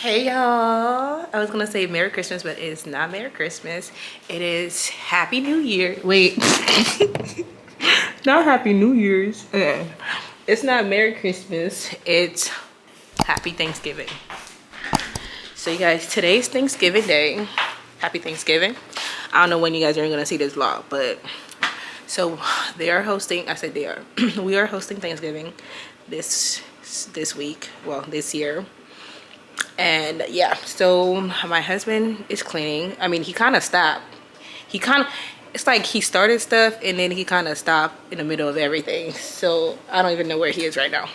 Hey y'all, I was gonna say Merry Christmas, but it's not Merry Christmas. It is Happy New Year. Wait, not Happy New Year's. It's not Merry Christmas, it's Happy Thanksgiving. So you guys, today's Thanksgiving Day. Happy Thanksgiving. I don't know when you guys are gonna see this vlog, but so they are hosting, I said they are, we are hosting Thanksgiving this week, well, this year. And yeah, so my husband is cleaning. I mean, he kind of stopped. It's like he started stuff and then he kind of stopped in the middle of everything. So I don't even know where he is right now.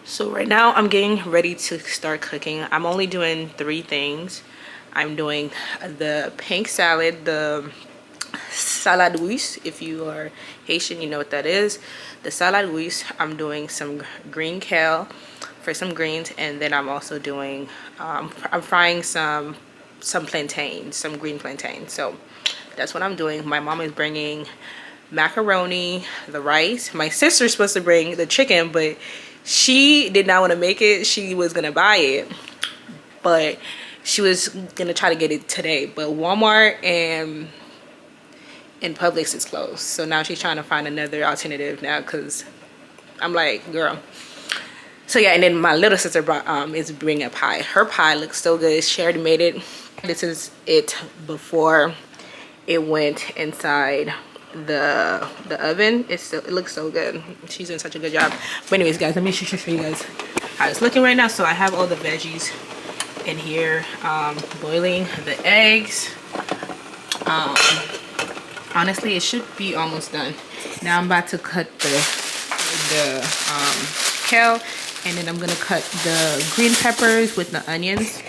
So right now I'm getting ready to start cooking. I'm only doing 3 things. I'm doing the pink salad, the salade russe. If you are Haitian, you know what that is. The salade russe. I'm doing some green kale for some greens, and then I'm also doing I'm frying some plantains, some green plantains. So that's what I'm doing. My mom is bringing macaroni, the rice. My sister's supposed to bring the chicken, but she did not want to make it. She was gonna buy it, but she was gonna try to get it today, but Walmart and Publix is closed. So now she's trying to find another alternative now, because I'm like, girl. So yeah, and then my little sister is bringing a pie. Her pie looks so good. She already made it. This is it before it went inside the oven. It looks so good. She's doing such a good job. But anyways, guys, let me show you guys how it's looking right now. So I have all the veggies in here, boiling the eggs. Honestly, it should be almost done. Now I'm about to cut the kale. And then I'm gonna cut the green peppers with the onions.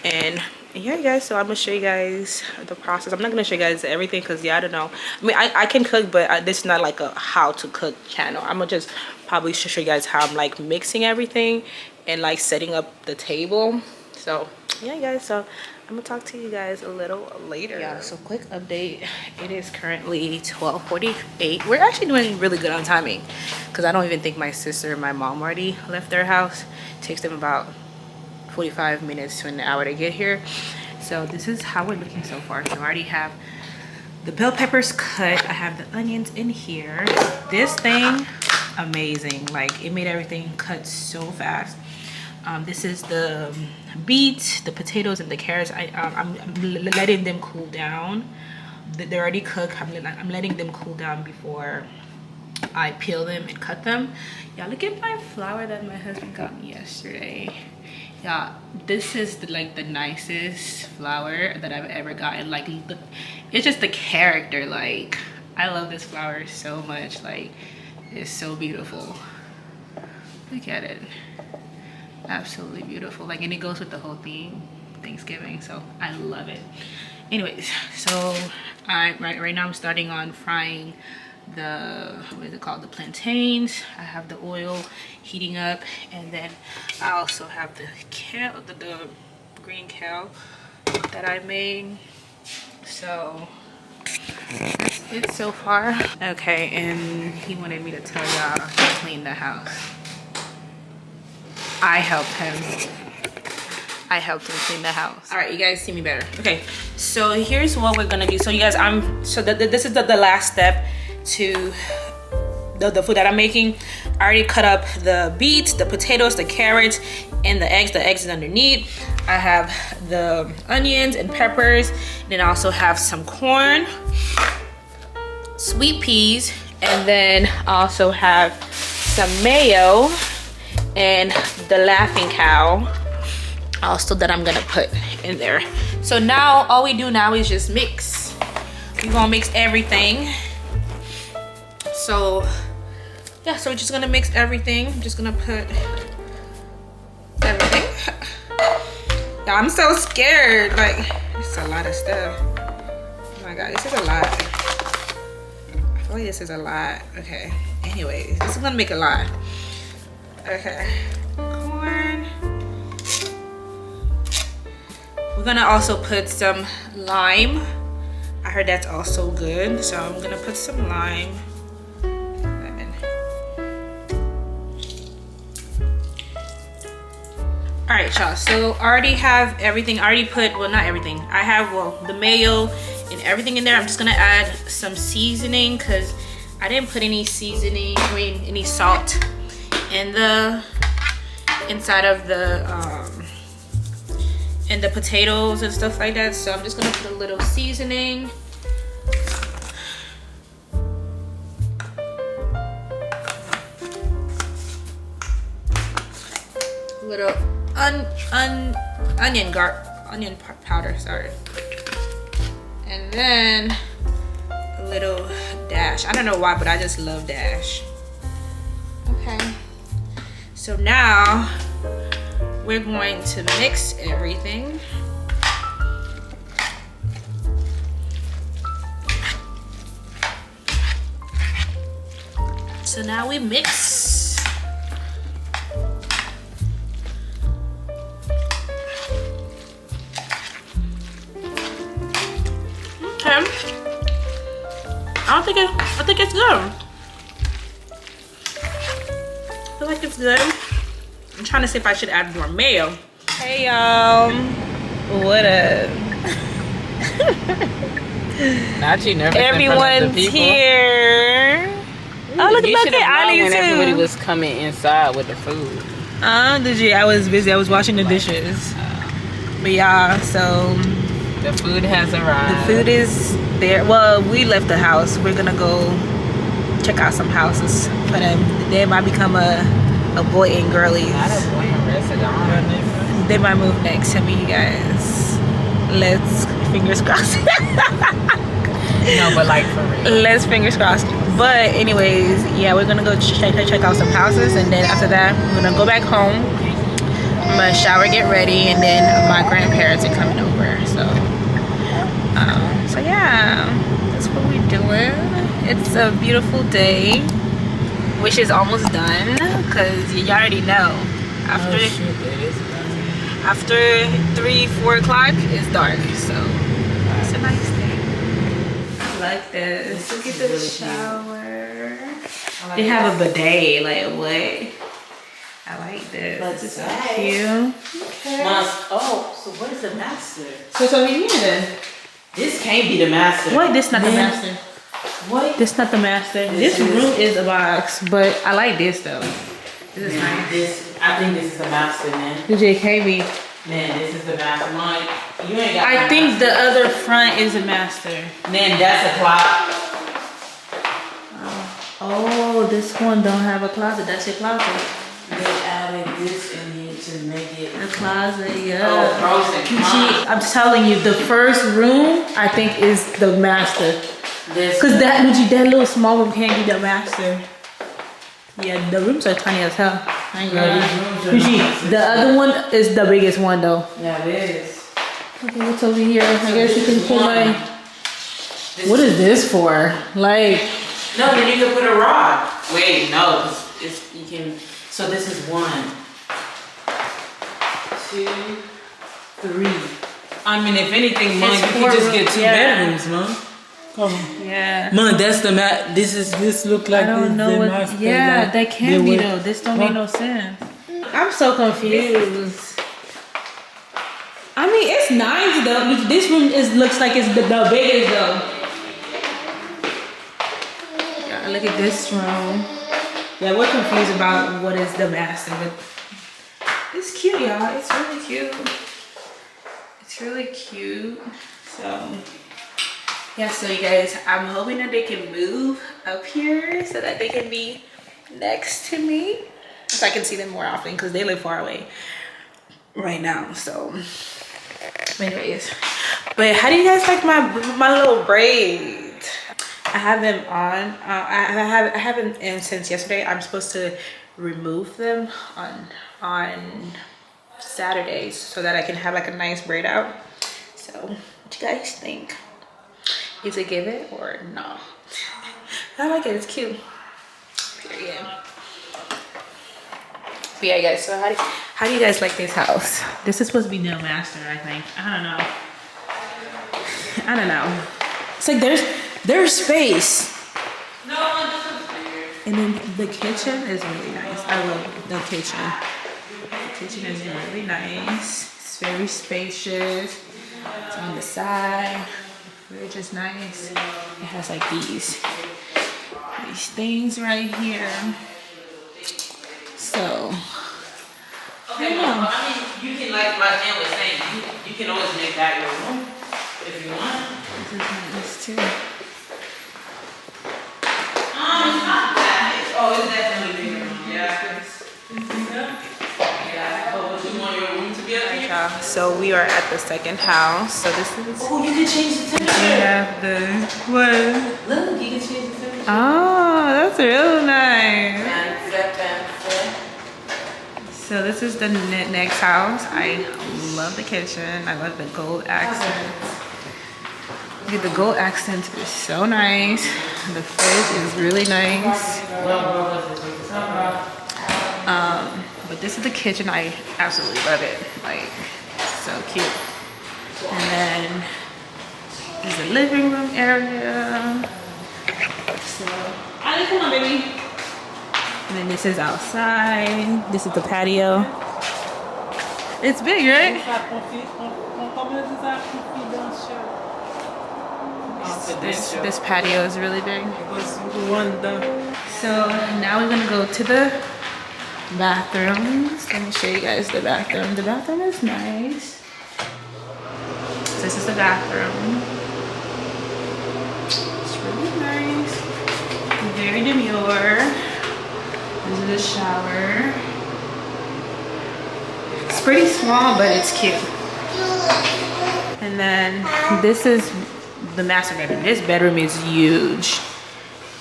And yeah, guys, so I'm gonna show you guys the process. I'm not gonna show you guys everything because yeah, I don't know. I mean, I can cook, but this is not like a how to cook channel. I'm gonna just probably show you guys how I'm like mixing everything and like setting up the table. So yeah, guys, so I'm gonna talk to you guys a little later. Yeah, so quick update. It is currently 12:48. We're actually doing really good on timing because I don't even think my sister and my mom already left their house. It takes them about 45 minutes to an hour to get here. So this is how we're looking so far. So I already have the bell peppers cut. I have the onions in here. This thing, amazing. Like, it made everything cut so fast. This is the beets, the potatoes, and the carrots. I'm letting them cool down. They're already cooked. I'm letting them cool down before I peel them and cut them. Yeah, look at my flour that my husband got me yesterday. Yeah, this is like the nicest flour that I've ever gotten. Like, it's just the character. Like, I love this flour so much. Like, it's so beautiful. Look at it. Absolutely beautiful. Like, and it goes with the whole theme, Thanksgiving, so I love it. Anyways, so right now I'm starting on frying the, what is it called, the plantains. I have the oil heating up, and then I also have the kale, the green kale that I made. So that's it so far. Okay, and he wanted me to tell y'all to clean the house. I helped him clean the house. All right, you guys see me better. Okay, so here's what we're gonna do. So you guys, this is the last step to the food that I'm making. I already cut up the beets, the potatoes, the carrots, and the eggs. The eggs is underneath. I have the onions and peppers. And then I also have some corn, sweet peas, and then I also have some mayo and the Laughing Cow also that I'm gonna put in there. So now all we do now is just mix. We're gonna mix everything. So yeah, so we're just gonna mix everything. I'm just gonna put everything. Yeah, I'm so scared. Like, it's a lot of stuff. Oh my god, this is a lot. I feel like this is a lot. Okay, anyways, this is gonna make a lot. Okay, corn. We're gonna also put some lime. I heard that's also good, so I'm gonna put some lime. Lemon. All right, y'all, so I already have everything. I already put, well, not everything, I have, well, the mayo and everything in there. I'm just gonna add some seasoning because I didn't put any seasoning, I mean any salt in the inside of the in the potatoes and stuff like that. So I'm just gonna put a little seasoning. Little onion powder, sorry. And then a little dash. I don't know why, but I just love dash. Okay. So now we're going to mix everything. So now we mix. Okay. I think it's good. I feel like it's good. I'm trying to see if I should add more mayo. Hey y'all, what up? Not you nervous. Everyone's here. Oh, look at Ali when too. Everybody was coming inside with the food. Did you? I was busy. I was washing the dishes. But yeah, so the food has arrived. the food is there. Well, we left the house. We're gonna go check out some houses for them. They might become a boy and girlies. Not a boy and restaurant. They might move next to me, you guys. Let's fingers crossed. No, but like for real. Let's fingers crossed. But anyways, yeah, we're gonna go check out some houses, and then after that, we're gonna go back home. I'm gonna shower, get ready, and then my grandparents are coming over. So yeah, that's what we're doing. It's a beautiful day. Wish is almost done, cause you already know after 3-4 o'clock it's dark. So it's a nice day. I like this. Look at the shower. They have a bidet. Like what? I like this. This is so cute. Okay. Oh, so what is the master? So it's over here then. This can't be the master. What? This not the master. What? This not the master. This room is a box, but I like this though. This is nice. I think this is the master, man. The JKB. Man, this is the master. Mom, you ain't got. I think the other front is a master. Man, that's a clock. Oh, this one don't have a closet. That's your closet. They added this in here to make it a closet, yeah. Oh, pros and cons. I'm telling you, the first room I think is the master. Cause that little small room can't be the master. Yeah, the rooms are tiny as hell. The other one is the biggest one though. Yeah, it is. Okay, what's over here? I guess you can put my. What is this for? Like. No, then you can put a rod. Wait, no, it's you can. So this is 1, 2, 3. I mean, if anything, Mom, you could just get 2 bedrooms, Mom. Oh. Yeah. Mom, that's the this look like. I don't know what. master, Yeah, like, that can't be though. This don't make no sense. I'm so confused. I mean, it's nice though. This room looks like it's the biggest though. Yeah, look at this room. Yeah, we're confused about what is the master, but it's cute, y'all. It's really cute. It's really cute. So, yeah, so you guys, I'm hoping that they can move up here so that they can be next to me. So I can see them more often because they live far away right now. So, anyways. But how do you guys like my little braids? I have them on. I have them in since yesterday. I'm supposed to remove them on Saturdays so that I can have like a nice braid out. So what you guys think? Is it give it or no? I like it. It's cute. Period. But yeah, guys. So how do you guys like this house? This is supposed to be no master, I think. I don't know. It's like there's space. No, and then the kitchen is really nice. I love the kitchen. Kitchen is really nice. It's very spacious. It's on the side. Very just nice. It has like these things right here. So Okay, well, I mean, you can like Ann was saying, you can always make that your room if you want. this is nice too. Oh, it's definitely bigger. Yeah. Yeah. But would you want your room to be up here? Yeah, so we are at the second house. So this is. Oh, you can change the temperature. We have the what? Look, you can change the temperature. Oh, that's real nice. And flip and flip. So this is the next house. I love the kitchen. I love the gold accents. Look at the gold accents is so nice. The fridge is really nice. But this is the kitchen. I absolutely love it. Like, so cute. And then there's the living room area. So, Ali, come on, baby. And then this is outside. This is the patio. It's big, right? This patio is really big. So now we're gonna go to the bathrooms. Let me show you guys the bathroom. The bathroom is nice. So this is the bathroom. It's really nice. Very demure. This is the shower. It's pretty small, but it's cute. And then this is the master bedroom. This bedroom is huge.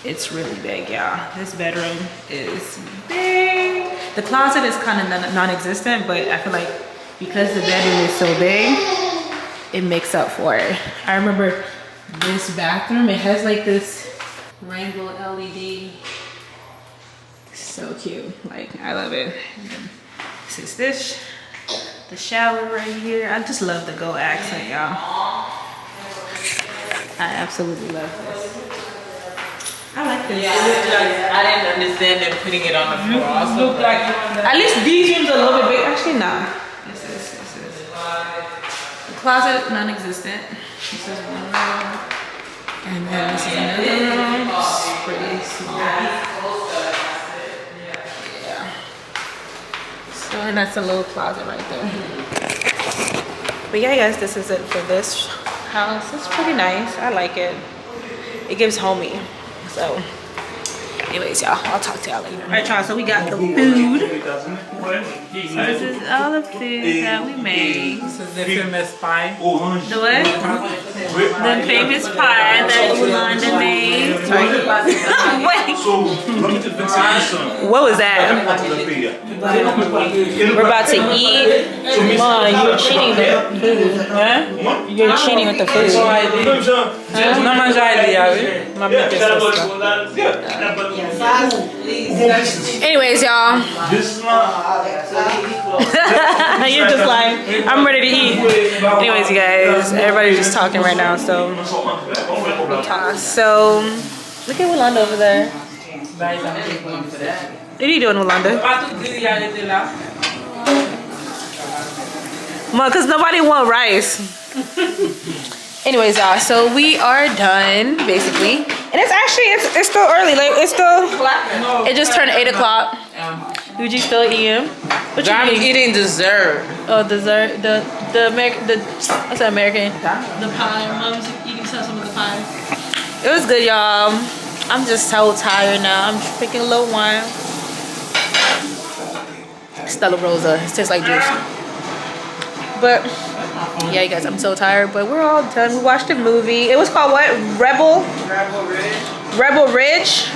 It's really big, y'all. This bedroom is big. The closet is kind of non-existent, but I feel like because the bedroom is so big, it makes up for it. I remember this bathroom, it has like this rainbow LED. So cute, like I love it. This is the shower right here. I just love the gold accent, y'all. I absolutely love this. I like this. Yeah, I didn't understand them putting it on the floor. Also, Look like at least these rooms are a little bit big. Actually, nah. This is the closet non-existent. This is one room, and then this is another room. It's pretty small. Yeah. So and that's a little closet right there. But yeah, guys, this is it for this house. It's pretty nice. I like it. It gives homey. So anyways, y'all, I'll talk to y'all later. All right, y'all, so we got the food. So this is all the food that we made. this is the famous pie. The what? The famous pie that Yolanda made. Wait. What was that? We're about to eat. Mom, you're cheating the food. Huh? You're cheating with the food. Não manjar ali, uma Anyways, y'all. You're just like, I'm ready to eat. Anyways, you guys, everybody's just talking right now, so. So, look at Yolanda over there. What are you doing, Yolanda? Mom, because nobody want rice. Anyways, y'all, so we are done, basically. And it's actually, it's still early. Like, it's still, it just turned 8 o'clock. Would you still eating? What I'm you eating? eating dessert. Oh, dessert. The American, what's that, American? The pie. Mom's eating some of the pie. It was good, y'all. I'm just so tired now. I'm drinking a little wine. Stella Rosa. It tastes like juice. But yeah, you guys, I'm so tired, but we're all done. We watched a movie. It was called what? Rebel Ridge.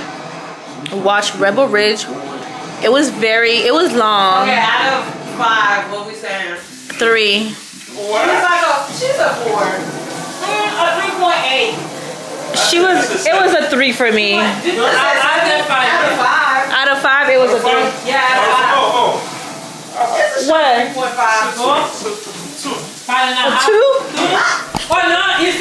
We watched Rebel Ridge. It was long. Okay, out of 5, what we saying? 3. 4. She's a 4. A 3.8. It was a 3 for me. Out of 5. Out of 5, it was a 3. Yeah, out of 5. What? 3.5. 2? Why not? He said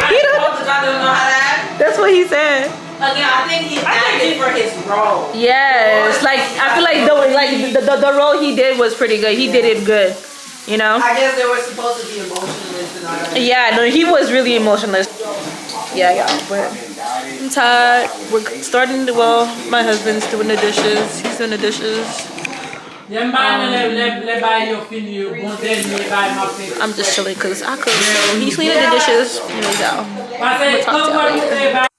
he don't. I don't know how to act. That's what he said. Again, I think he acted for his role. Yes, like I feel like like the role he did was pretty good. He did it good, you know. I guess they were supposed to be emotionless and all that. Yeah, no, he was really emotionless. Yeah, but I'm tired. We're starting to, well, my husband's doing the dishes. He's doing the dishes. I'm just chilling because I could. He's cleaning the dishes. I'm gonna talk to y'all later.